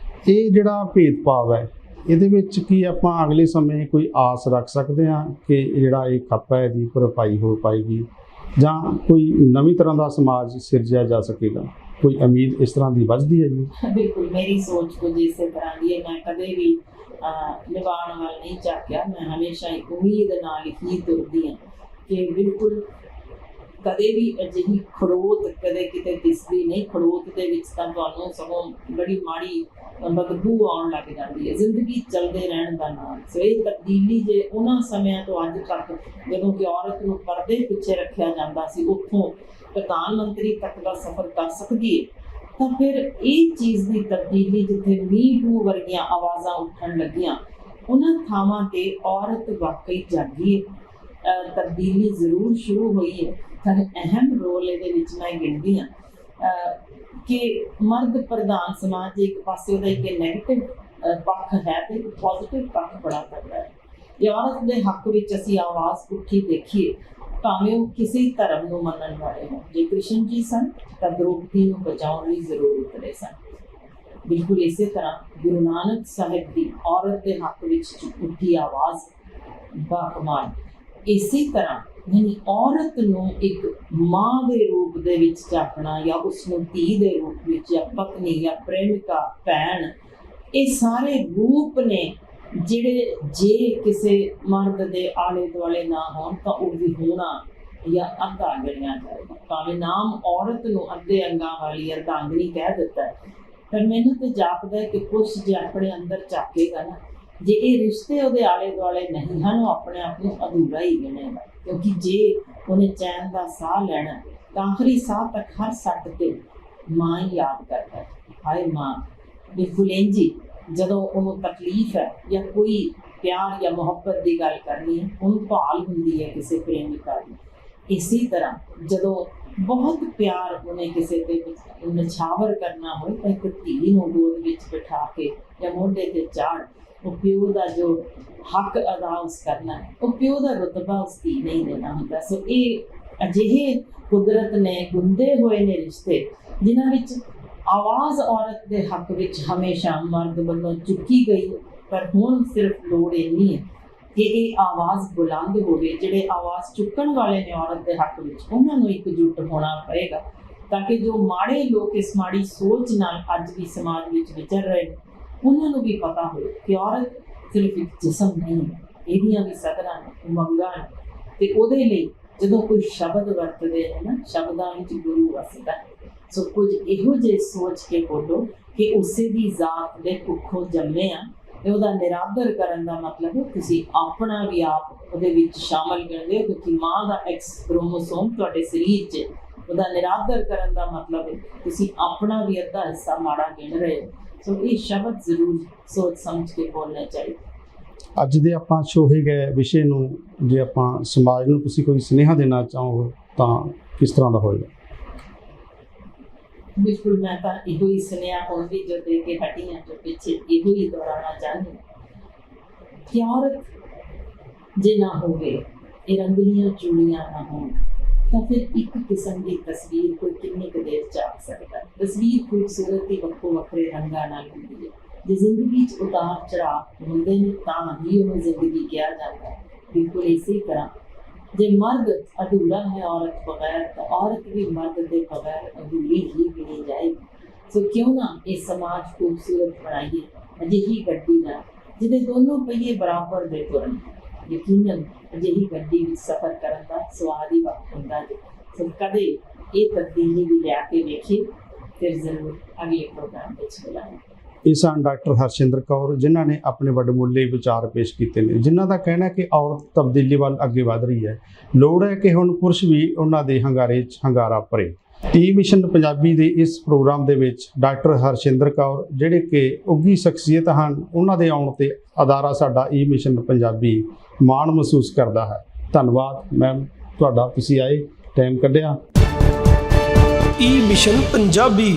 ਇਹ ਜਿਹੜਾ ਭੇਦਭਾਵ ਹੈ ਇਹਦੇ ਵਿੱਚ ਕੀ ਆਪਾਂ ਅਗਲੇ ਸਮੇਂ ਕੋਈ ਆਸ ਰੱਖ ਸਕਦੇ ਹਾਂ ਕਿ ਜਿਹੜਾ ਇਹ ਖੱਪ ਹੈ ਇਹਦੀ ਭਰਪਾਈ ਹੋ ਪਾਏਗੀ, ਜਾਂ ਕੋਈ ਨਵੀਂ ਤਰ੍ਹਾਂ ਦਾ ਸਮਾਜ ਸਿਰਜਿਆ ਜਾ ਸਕੇਗਾ? ਕੋਈ ਉਮੀਦ ਇਸ ਤਰ੍ਹਾਂ ਦੀ ਵੱਜਦੀ ਹੈ ਜੀ? ਬਿਲਕੁਲ, ਮੇਰੀ ਸੋਚ ਕੁਝ ਇਸੇ ਤਰ੍ਹਾਂ ਦੀ ਹੈ। ਮੈਂ ਕਦੇ ਵੀ ਨਿਭਾਉਣ ਵੱਲ ਨਹੀਂ ਝਾਕਿਆ, ਮੈਂ ਹਮੇਸ਼ਾ ਇੱਕ ਉਮੀਦ ਨਾਲ ਹੀ ਤੁਰਦੀ ਹਾਂ ਕਿ ਬਿਲਕੁਲ ਕਦੇ ਵੀ ਅਜਿਹੀ ਖੜੋਤ ਕਦੇ ਕਿਤੇ ਦਿਸਦੀ ਨਹੀਂ। ਖੜੋਤ ਦੇ ਵਿੱਚ ਤਾਂ ਤੁਹਾਨੂੰ ਸਗੋਂ ਬੜੀ ਮਾੜੀ ਬਦਬੂ ਆਉਣ ਲੱਗ ਜਾਂਦੀ ਹੈ। ਜ਼ਿੰਦਗੀ ਚੱਲਦੇ ਰਹਿਣ ਦਾ ਨਾਮ। ਸੋ ਇਹ ਤਬਦੀਲੀ ਜੇ ਉਹਨਾਂ ਸਮਿਆਂ ਤੋਂ ਅੱਜ ਤੱਕ, ਜਦੋਂ ਕਿ ਔਰਤ ਨੂੰ ਪਰਦੇ ਪਿੱਛੇ ਰੱਖਿਆ ਜਾਂਦਾ ਸੀ, ਉੱਥੋਂ ਪ੍ਰਧਾਨ ਮੰਤਰੀ ਤੱਕ ਦਾ ਸਫ਼ਰ ਕਰ ਸਕਦੀ ਹੈ, ਤਾਂ ਫਿਰ ਇਹ ਚੀਜ਼ ਦੀ ਤਬਦੀਲੀ ਜਿੱਥੇ ਮੀ ਟੂ ਵਰਗੀਆਂ ਆਵਾਜ਼ਾਂ ਉੱਠਣ ਲੱਗੀਆਂ, ਉਹਨਾਂ ਥਾਵਾਂ 'ਤੇ ਔਰਤ ਵਾਕਈ ਜਾਗੀ ਹੈ। ਤਬਦੀਲੀ ਜ਼ਰੂਰ ਸ਼ੁਰੂ ਹੋਈ ਹੈ, ਪਰ ਅਹਿਮ ਰੋਲ ਇਹਦੇ ਵਿੱਚ ਮੈਂ ਗਿਣਦੀ ਹਾਂ ਕਿ ਮਰਦ ਪ੍ਰਧਾਨ ਸਮਾਜ ਦੇ ਇੱਕ ਪਾਸੇ ਉਹਦਾ ਇੱਕ ਨੈਗੇਟਿਵ ਪੱਖ ਹੈ ਤੇ ਇੱਕ ਪੋਜ਼ਿਟਿਵ ਪੱਖ ਬੜਾ ਤਗੜਾ ਹੈ। ਜੇ ਔਰਤ ਦੇ ਹੱਕ ਵਿੱਚ ਅਸੀਂ ਆਵਾਜ਼ ਉੱਠੀ ਦੇਖੀਏ, ਭਾਵੇਂ ਉਹ ਕਿਸੇ ਧਰਮ ਨੂੰ ਮੰਨਣ ਵਾਲੇ ਹੋਣ। ਜੇ ਕ੍ਰਿਸ਼ਨ ਜੀ ਸਨ ਤਾਂ ਦ੍ਰੋਪਦੀ ਨੂੰ ਬਚਾਉਣ ਲਈ ਜ਼ਰੂਰ ਉਤਰੇ ਸਨ। ਬਿਲਕੁਲ ਇਸੇ ਤਰ੍ਹਾਂ ਗੁਰੂ ਨਾਨਕ ਸਾਹਿਬ ਦੀ ਔਰਤ ਦੇ ਹੱਕ ਵਿੱਚ ਉੱਠੀ ਆਵਾਜ਼ ਬਾਕਮਾਲ। ਇਸੇ ਤਰ੍ਹਾਂ ਯਾਨੀ ਔਰਤ ਨੂੰ ਇੱਕ ਮਾਂ ਦੇ ਰੂਪ ਦੇ ਵਿੱਚ ਝਾਕਣਾ, ਜਾਂ ਉਸ ਨੂੰ ਧੀ ਦੇ ਰੂਪ ਵਿੱਚ, ਜਾਂ ਪਤਨੀ, ਜਾਂ ਪ੍ਰੇਮਿਕਾ, ਭੈਣ, ਇਹ ਸਾਰੇ ਰੂਪ ਨੇ ਜਿਹੜੇ ਜੇ ਕਿਸੇ ਮਰਦ ਦੇ ਆਲੇ ਦੁਆਲੇ ਨਾ ਹੋਣ ਤਾਂ ਉਹ ਵਿਹੂਣਾ ਜਾਂ ਅੱਧਾ ਗਿਣਿਆ ਜਾਏਗਾ। ਭਾਵੇਂ ਨਾਮ ਔਰਤ ਨੂੰ ਅੱਧੇ ਅੰਗਾਂ ਵਾਲੀ ਅਰਧਾਂਗਨੀ ਕਹਿ ਦਿੱਤਾ ਹੈ, ਪਰ ਮੈਨੂੰ ਤਾਂ ਜਾਪਦਾ ਕਿ ਪੁਰਸ਼ ਜੇ ਆਪਣੇ ਅੰਦਰ ਝਾਕੇਗਾ ਨਾ, ਜੇ ਇਹ ਰਿਸ਼ਤੇ ਉਹਦੇ ਆਲੇ ਦੁਆਲੇ ਨਹੀਂ ਹਨ, ਉਹ ਆਪਣੇ ਆਪ ਨੂੰ ਅਧੂਰਾ ਹੀ ਗਿਣੇਗਾ। ਕਿਉਂਕਿ ਜੇ ਉਹਨੇ ਚੈਨ ਦਾ ਸਾਹ ਲੈਣਾ ਤਾਂ ਆਖਰੀ ਸਾਹ ਤੱਕ ਹਰ ਸੱਟ ਤੇ ਮਾਂ ਹੀ ਯਾਦ ਕਰਦਾ ਹੈ, ਹਾਏ ਮਾਂ। ਬਿਲਕੁਲ ਇੰਝ ਹੀ ਜਦੋਂ ਉਹਨੂੰ ਤਕਲੀਫ ਹੈ ਜਾਂ ਕੋਈ ਪਿਆਰ ਜਾਂ ਮੁਹੱਬਤ ਦੀ ਗੱਲ ਕਰਨੀ ਹੈ, ਉਹਨੂੰ ਭਾਲ ਹੁੰਦੀ ਹੈ ਕਿਸੇ ਪ੍ਰੇਮਿਕਾ ਦੀ। ਇਸੇ ਤਰ੍ਹਾਂ ਜਦੋਂ ਬਹੁਤ ਪਿਆਰ ਉਹਨੇ ਕਿਸੇ ਤੇ ਨਿਛਾਵਰ ਕਰਨਾ ਹੋਵੇ ਤਾਂ ਇੱਕ ਧੀ ਨੂੰ ਗੋਦ ਵਿੱਚ ਬਿਠਾ ਕੇ ਜਾਂ ਮੋਢੇ ਤੇ ਚਾੜ ਉਹ ਪਿਓ ਦਾ ਜੋ ਹੱਕ ਅਦਾ ਉਸ ਕਰਨਾ ਹੈ, ਉਹ ਪਿਓ ਦਾ ਰੁਤਬਾ ਉਸ ਧੀ ਨਹੀਂ ਦੇਣਾ ਹੁੰਦਾ। ਸੋ ਇਹ ਅਜਿਹੇ ਕੁਦਰਤ ਨੇ ਗੁੰਦੇ ਹੋਏ ਨੇ ਰਿਸ਼ਤੇ, ਜਿਨ੍ਹਾਂ ਵਿੱਚ ਆਵਾਜ਼ ਔਰਤ ਦੇ ਹੱਕ ਵਿੱਚ ਹਮੇਸ਼ਾ ਮਰਦ ਵੱਲੋਂ ਚੁੱਕੀ ਗਈ, ਪਰ ਹੁਣ ਸਿਰਫ ਲੋੜ ਇੰਨੀ ਹੈ ਕਿ ਇਹ ਆਵਾਜ਼ ਬੁਲੰਦ ਹੋਵੇ। ਜਿਹੜੇ ਆਵਾਜ਼ ਚੁੱਕਣ ਵਾਲੇ ਨੇ ਔਰਤ ਦੇ ਹੱਕ ਵਿੱਚ, ਉਹਨਾਂ ਨੂੰ ਇਕਜੁੱਟ ਹੋਣਾ ਪਏਗਾ, ਤਾਂ ਕਿ ਜੋ ਮਾੜੇ ਲੋਕ ਇਸ ਮਾੜੀ ਸੋਚ ਨਾਲ ਅੱਜ ਵੀ ਸਮਾਜ ਵਿੱਚ ਵਿਚਰ ਰਹੇ ਨੇ, ਉਹਨਾਂ ਨੂੰ ਵੀ ਪਤਾ ਹੋਵੇ ਕਿ ਔਰਤ ਸਿਰਫ ਇੱਕ ਜਿਸਮ ਨਹੀਂ ਹੈ, ਇਹਦੀਆਂ ਵੀ ਸਦਰਾਂ ਨੇ, ਉਮੰਗਾਂ ਨੇ। ਤੇ ਉਹਦੇ ਲਈ ਜਦੋਂ ਕੋਈ ਸ਼ਬਦ ਵਰਤਦੇ ਨੇ ਨਾ, ਸ਼ਬਦਾਂ ਵਿੱਚ ਗੁਰੂ ਵਸਦਾ ਹੈ। ਸੋ ਕੁਝ ਇਹੋ ਜਿਹੇ ਸੋਚ ਕੇ ਬੋਲੋ ਕਿ ਉਸੇ ਦੀ ਜ਼ਾਤ ਦੇ ਕੁੱਖੋਂ ਜੰਮੇ ਆ, ਤੇ ਉਹਦਾ ਨਿਰਾਦਰ ਕਰਨ ਦਾ ਮਤਲਬ ਹੈ ਤੁਸੀਂ ਆਪਣਾ ਵੀ ਆਪ ਉਹਦੇ ਵਿੱਚ ਸ਼ਾਮਲ ਕਰਦੇ ਹੋ, ਕਿਉਂਕਿ ਮਾਂ ਦਾ ਐਕਸ ਕ੍ਰੋਮੋਸੋਮ ਤੁਹਾਡੇ ਸਰੀਰ 'ਚ। ਉਹਦਾ ਨਿਰਾਦਰ ਕਰਨ ਦਾ ਮਤਲਬ ਹੈ ਤੁਸੀਂ ਆਪਣਾ ਵੀ ਅੱਧਾ ਹਿੱਸਾ ਮਾੜਾ ਗਿਣ ਰਹੇ ਹੋ। ਸੋ ਇਹ ਸ਼ਬਦ ਜ਼ਰੂਰ ਸੋਚ ਸਮਝ ਕੇ ਬੋਲਣੇ ਚਾਹੀਦੇ। ਅੱਜ ਦੇ ਆਪਾਂ ਛੋਹੇ ਗਏ ਵਿਸ਼ੇ ਨੂੰ ਜੇ ਆਪਾਂ ਸਮਾਜ ਨੂੰ ਤੁਸੀਂ ਕੋਈ ਸੁਨੇਹਾ ਦੇਣਾ ਚਾਹੋ ਤਾਂ ਕਿਸ ਤਰ੍ਹਾਂ ਦਾ ਹੋਏਗਾ? ਬਿਲਕੁਲ, ਮੈਂ ਤਾਂ ਇਹੋ ਹੀ ਸੁਨੇਹਾ ਹੁਣ ਵੀ ਜੋ ਦੇ ਕੇ ਹਟੀ ਹਾਂ, ਜੋ ਪਿੱਛੇ ਇਹੋ ਹੀ ਦੁਹਰਾਉਣਾ ਚਾਹੁੰਦੀ ਹਾਂ ਕਿ ਔਰਤ ਜੇ ਨਾ ਹੋਵੇ, ਇਹ ਰੰਗਲੀਆਂ ਚੂੜੀਆਂ ਨਾ ਹੋਣ, ਤਾਂ ਫਿਰ ਇੱਕ ਕਿਸਮ ਦੀ ਤਸਵੀਰ ਕੋਈ ਕਿੰਨੀ ਕੁ ਦੇਰ ਝਾਕ ਸਕਦਾ। ਤਸਵੀਰ ਖੂਬਸੂਰਤੀ ਵੱਖੋ ਵੱਖਰੇ ਰੰਗਾਂ ਨਾਲ ਹੁੰਦੀ ਹੈ। ਜੇ ਜ਼ਿੰਦਗੀ 'ਚ ਉਤਾਰ ਚੜਾਅ ਹੁੰਦੇ ਨੇ ਤਾਂ ਹੀ ਉਹਨੂੰ ਜ਼ਿੰਦਗੀ ਕਿਹਾ ਜਾਂਦਾ ਹੈ। ਬਿਲਕੁਲ ਇਸੇ ਤਰ੍ਹਾਂ ਜੇ ਮਰਦ ਅਧੂਰਾ ਹੈ ਔਰਤ ਬਗੈਰ, ਤਾਂ ਔਰਤ ਵੀ ਮਰਦ ਦੇ ਬਗੈਰ ਅਧੂਰੀ ਹੀ ਗਿਣੀ ਜਾਏਗੀ। ਸੋ ਕਿਉਂ ਨਾ ਇਹ ਸਮਾਜ ਖੂਬਸੂਰਤ ਬਣਾਈਏ ਅਜਿਹੀ ਗੱਡੀ ਨਾਲ ਜਿਹਦੇ ਦੋਨੋਂ ਪਹੀਏ ਬਰਾਬਰ ਦੇ ਤੁਰਨ। ਯਕੀਨਨ ਅਜਿਹੀ ਗੱਡੀ ਵਿੱਚ ਸਫ਼ਰ ਕਰਨ ਦਾ ਸਵਾਦ ਹੀ ਵੱਖ ਹੁੰਦਾ ਹੈ। ਸੋ ਕਦੇ ਇਹ ਤਬਦੀਲੀ ਵੀ ਲਿਆ ਕੇ ਵੇਖੀਏ, ਫਿਰ ਜ਼ਰੂਰ ਅਗਲੇ ਪ੍ਰੋਗਰਾਮ ਵਿੱਚ ਮਿਲਾਂਗੇ। ਇਹ ਸਨ ਡਾਕਟਰ ਹਰਸ਼ਿੰਦਰ ਕੌਰ, ਜਿਨ੍ਹਾਂ ਨੇ ਆਪਣੇ ਵੱਡਮੁੱਲੇ ਵਿਚਾਰ ਪੇਸ਼ ਕੀਤੇ ਨੇ, ਜਿਨ੍ਹਾਂ ਦਾ ਕਹਿਣਾ ਹੈ ਕਿ ਔਰਤ ਤਬਦੀਲੀ ਵੱਲ ਅੱਗੇ ਵਧ ਰਹੀ ਹੈ। ਲੋੜ ਹੈ ਕਿ ਹੁਣ ਪੁਰਸ਼ ਵੀ ਉਹਨਾਂ ਦੇ ਹੰਗਾਰੇ 'ਚ ਹੰਗਾਰਾ ਭਰੇ। ਟੀ ਮਿਸ਼ਨ ਪੰਜਾਬੀ ਦੇ ਇਸ ਪ੍ਰੋਗਰਾਮ ਦੇ ਵਿੱਚ ਡਾਕਟਰ ਹਰਸ਼ਿੰਦਰ ਕੌਰ, ਜਿਹੜੇ ਕਿ ਉੱਘੀ ਸ਼ਖਸੀਅਤ ਹਨ, ਉਹਨਾਂ ਦੇ ਆਉਣ ਤੇ ਅਦਾਰਾ ਸਾਡਾ ਈ ਮਿਸ਼ਨ ਪੰਜਾਬੀ ਮਾਣ ਮਹਿਸੂਸ ਕਰਦਾ ਹੈ। ਧੰਨਵਾਦ ਮੈਮ ਤੁਹਾਡਾ, ਤੁਸੀਂ ਆਏ, ਟਾਈਮ ਕੱਢਿਆ। ਈ ਮਿਸ਼ਨ ਪੰਜਾਬੀ।